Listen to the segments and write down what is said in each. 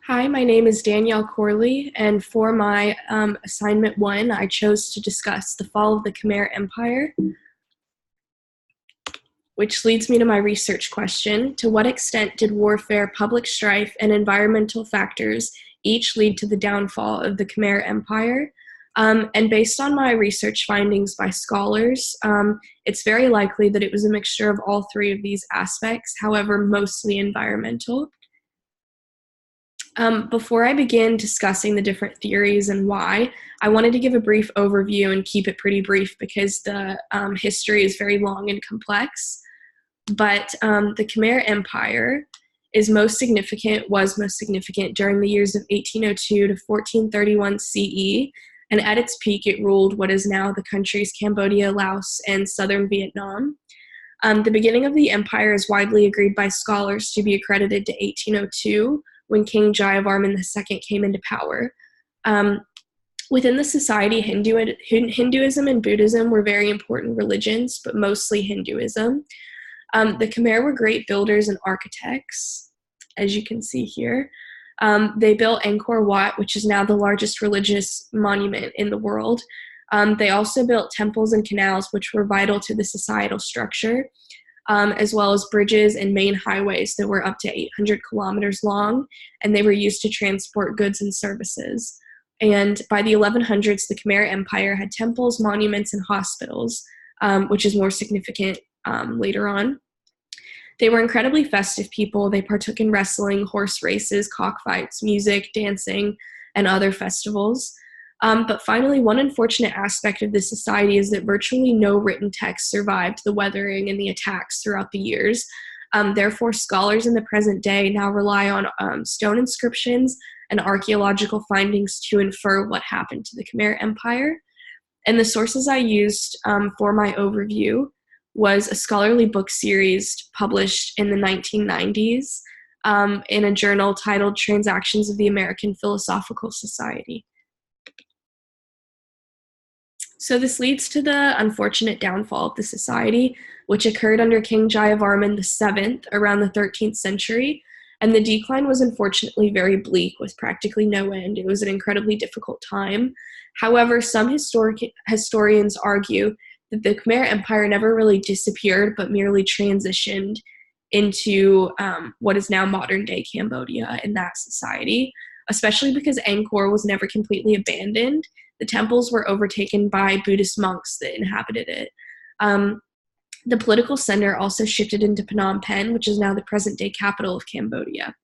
Hi, my name is Danielle Corley, and for my assignment 1, I chose to discuss the fall of the Khmer Empire, which leads me to my research question. To what extent did warfare, public strife, and environmental factors each lead to the downfall of the Khmer Empire? And based on my research findings by scholars, it's very likely that it was a mixture of all three of these aspects, however, mostly environmental. Before I begin discussing the different theories and why, I wanted to give a brief overview and keep it pretty brief because the history is very long and complex. But the Khmer Empire was most significant during the years of 1802 to 1431 CE, and at its peak it ruled what is now the countries Cambodia, Laos, and southern Vietnam. The beginning of the empire is widely agreed by scholars to be accredited to 1802, when King Jayavarman II came into power. Within the society, Hinduism and Buddhism were very important religions, but mostly Hinduism. The Khmer were great builders and architects, as you can see here. They built Angkor Wat, which is now the largest religious monument in the world. They also built temples and canals, which were vital to the societal structure, as well as bridges and main highways that were up to 800 kilometers long, and they were used to transport goods and services. And by the 1100s, the Khmer Empire had temples, monuments, and hospitals, which is more significant later on. They were incredibly festive people. They partook in wrestling, horse races, cockfights, music, dancing, and other festivals. But finally, one unfortunate aspect of this society is that virtually no written text survived the weathering and the attacks throughout the years. Therefore, scholars in the present day now rely on stone inscriptions and archaeological findings to infer what happened to the Khmer Empire. And the sources I used for my overview was a scholarly book series published in the 1990s in a journal titled Transactions of the American Philosophical Society. So this leads to the unfortunate downfall of the society, which occurred under King Jayavarman VII around the 13th century, and the decline was unfortunately very bleak with practically no end. It was an incredibly difficult time. However, some historians argue that the Khmer Empire never really disappeared, but merely transitioned into what is now modern-day Cambodia in that society, especially because Angkor was never completely abandoned. The temples were overtaken by Buddhist monks that inhabited it. The political center also shifted into Phnom Penh, which is now the present-day capital of Cambodia.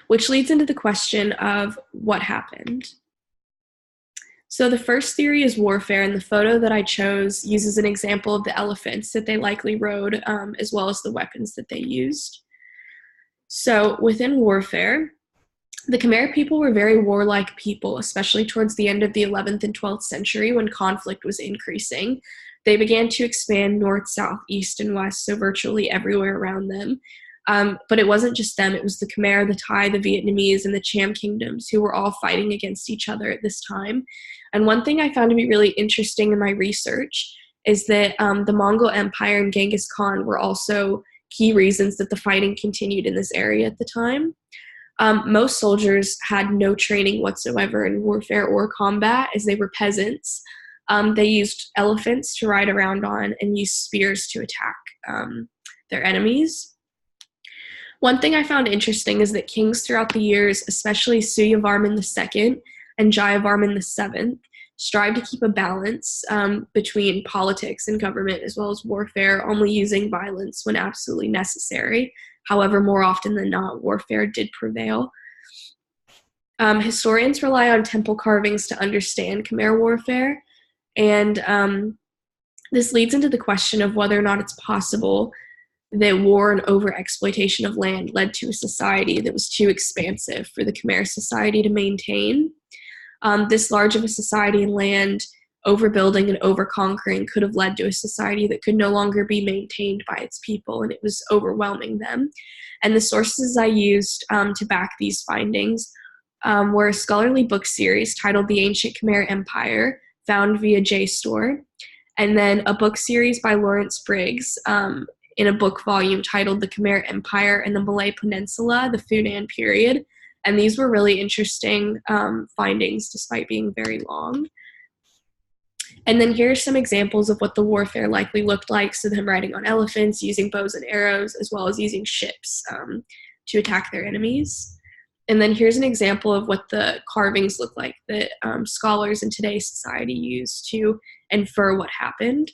Which leads into the question of what happened. So the first theory is warfare, and the photo that I chose uses an example of the elephants that they likely rode, as well as the weapons that they used. So within warfare, the Khmer people were very warlike people, especially towards the end of the 11th and 12th century when conflict was increasing. They began to expand north, south, east, and west, so virtually everywhere around them. But it wasn't just them, it was the Khmer, the Thai, the Vietnamese, and the Cham kingdoms who were all fighting against each other at this time. And one thing I found to be really interesting in my research is that the Mongol Empire and Genghis Khan were also key reasons that the fighting continued in this area at the time. Most soldiers had no training whatsoever in warfare or combat, as they were peasants. They used elephants to ride around on and used spears to attack their enemies. One thing I found interesting is that kings throughout the years, especially Suryavarman II and Jayavarman VII, strived to keep a balance between politics and government as well as warfare, only using violence when absolutely necessary. However, more often than not, warfare did prevail. Historians rely on temple carvings to understand Khmer warfare, and this leads into the question of whether or not it's possible that war and overexploitation of land led to a society that was too expansive for the Khmer society to maintain. This large of a society and land overbuilding and overconquering could have led to a society that could no longer be maintained by its people, and it was overwhelming them. And the sources I used to back these findings were a scholarly book series titled The Ancient Khmer Empire, found via JSTOR, and then a book series by Lawrence Briggs in a book volume titled The Khmer Empire and the Malay Peninsula, the Funan Period. And these were really interesting findings despite being very long. And then here are some examples of what the warfare likely looked like. So them riding on elephants, using bows and arrows, as well as using ships to attack their enemies. And then here's an example of what the carvings look like that scholars in today's society use to infer what happened.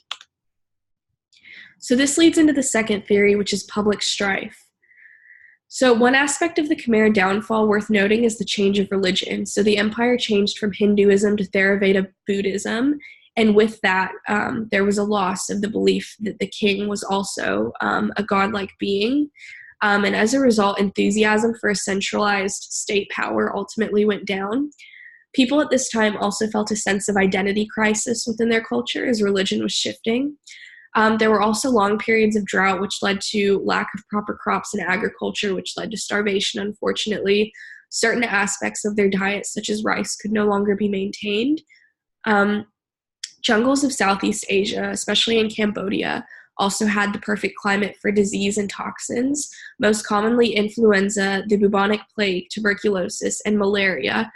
So this leads into the second theory, which is public strife. So one aspect of the Khmer downfall worth noting is the change of religion. So the empire changed from Hinduism to Theravada Buddhism. And with that, there was a loss of the belief that the king was also a godlike being. And as a result, enthusiasm for a centralized state power ultimately went down. People at this time also felt a sense of identity crisis within their culture as religion was shifting. There were also long periods of drought, which led to lack of proper crops and agriculture, which led to starvation, unfortunately. Certain aspects of their diet, such as rice, could no longer be maintained. Jungles of Southeast Asia, especially in Cambodia, also had the perfect climate for disease and toxins, most commonly influenza, the bubonic plague, tuberculosis, and malaria,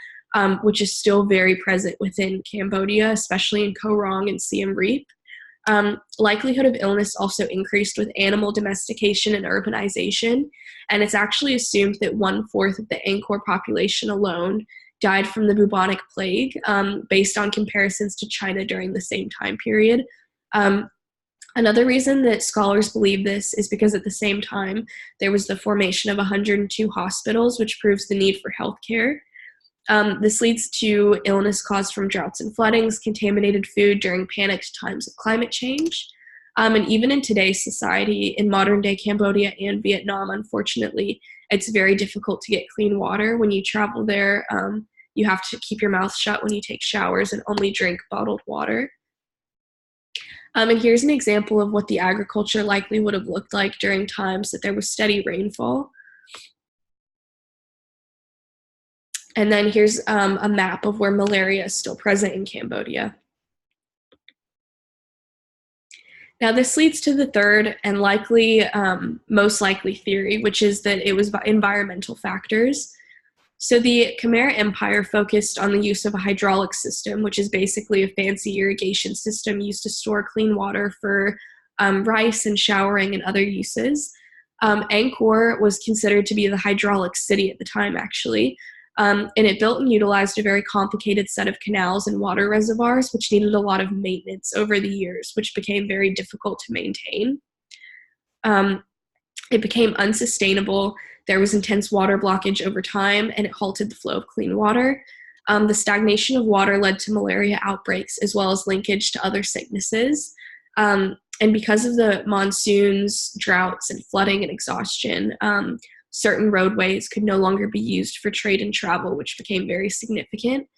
which is still very present within Cambodia, especially in Koh Rong and Siem Reap. Likelihood of illness also increased with animal domestication and urbanization, and it's actually assumed that 1/4 of the Angkor population alone died from the bubonic plague, based on comparisons to China during the same time period. Another reason that scholars believe this is because at the same time, there was the formation of 102 hospitals, which proves the need for healthcare. This leads to illness caused from droughts and floodings, contaminated food during panicked times of climate change. And even in today's society, in modern-day Cambodia and Vietnam, unfortunately, it's very difficult to get clean water. When you travel there, you have to keep your mouth shut when you take showers and only drink bottled water. And here's an example of what the agriculture likely would have looked like during times that there was steady rainfall. And then here's a map of where malaria is still present in Cambodia. Now this leads to the third and likely, most likely theory, which is that it was environmental factors. So the Khmer Empire focused on the use of a hydraulic system, which is basically a fancy irrigation system used to store clean water for rice and showering and other uses. Angkor was considered to be the hydraulic city at the time, actually. And it built and utilized a very complicated set of canals and water reservoirs, which needed a lot of maintenance over the years, which became very difficult to maintain. It became unsustainable. There was intense water blockage over time, and it halted the flow of clean water. The stagnation of water led to malaria outbreaks, as well as linkage to other sicknesses. And because of the monsoons, droughts, and flooding and exhaustion, certain roadways could no longer be used for trade and travel, which became very significant.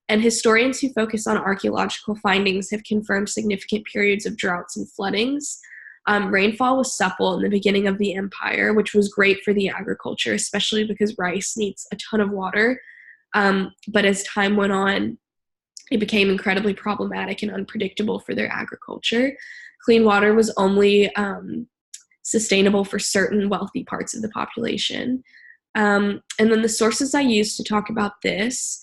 And historians who focus on archaeological findings have confirmed significant periods of droughts and floodings. Rainfall was supple in the beginning of the empire, which was great for the agriculture, especially because rice needs a ton of water. But as time went on, it became incredibly problematic and unpredictable for their agriculture. Clean water was only sustainable for certain wealthy parts of the population. And then the sources I used to talk about this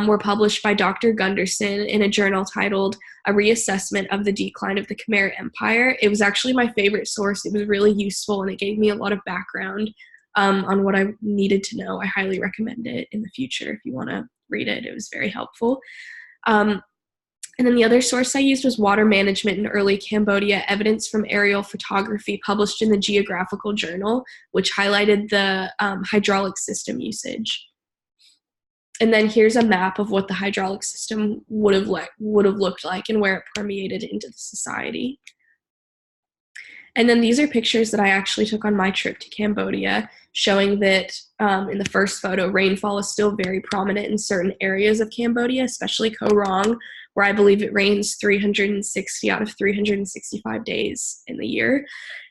were published by Dr. Gunderson in a journal titled A Reassessment of the Decline of the Khmer Empire. It was actually my favorite source. It was really useful, and it gave me a lot of background on what I needed to know. I highly recommend it in the future if you want to read it. It was very helpful. And then the other source I used was Water Management in Early Cambodia, Evidence from Aerial Photography, published in the Geographical Journal, which highlighted the hydraulic system usage. And then here's a map of what the hydraulic system would have looked like and where it permeated into the society. And then these are pictures that I actually took on my trip to Cambodia, showing that in the first photo, rainfall is still very prominent in certain areas of Cambodia, especially Koh Rong, where I believe it rains 360 out of 365 days in the year.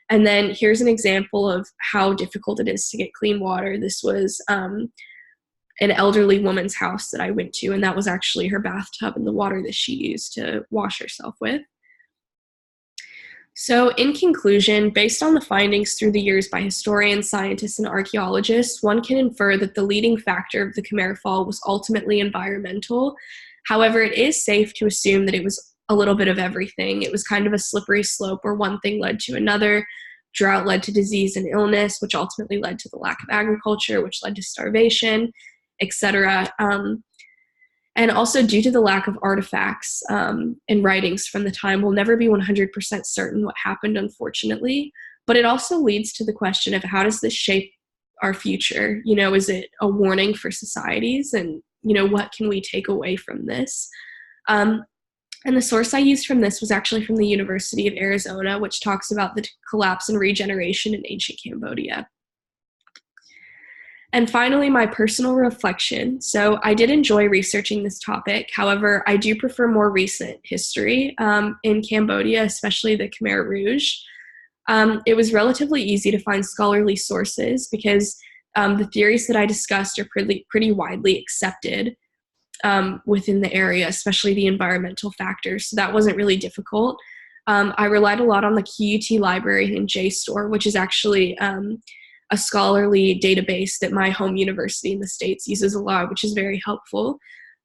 And then here's an example of how difficult it is to get clean water. This was an elderly woman's house that I went to, and that was actually her bathtub and the water that she used to wash herself with. So, in conclusion, based on the findings through the years by historians, scientists, and archaeologists, one can infer that the leading factor of the Khmer Fall was ultimately environmental. However, it is safe to assume that it was a little bit of everything. It was kind of a slippery slope where one thing led to another. Drought led to disease and illness, which ultimately led to the lack of agriculture, which led to starvation, etc. And also, due to the lack of artifacts and writings from the time, we'll never be 100% certain what happened, unfortunately. But it also leads to the question of how does this shape our future? You know, is it a warning for societies? And, you know, what can we take away from this? And the source I used from this was actually from the University of Arizona, which talks about the collapse and regeneration in ancient Cambodia. And finally, my personal reflection. So I did enjoy researching this topic. However, I do prefer more recent history in Cambodia, especially the Khmer Rouge. It was relatively easy to find scholarly sources because the theories that I discussed are pretty widely accepted within the area, especially the environmental factors. So that wasn't really difficult. I relied a lot on the QUT library and JSTOR, which is actually a scholarly database that my home university in the States uses a lot, which is very helpful.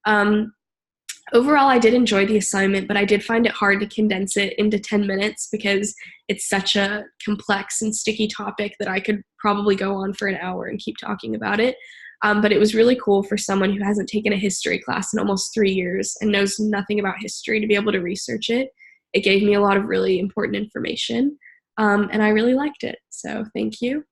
Overall, I did enjoy the assignment, but I did find it hard to condense it into 10 minutes because it's such a complex and sticky topic that I could probably go on for an hour and keep talking about it. But it was really cool for someone who hasn't taken a history class in almost 3 years and knows nothing about history to be able to research it. It gave me a lot of really important information, and I really liked it. So thank you.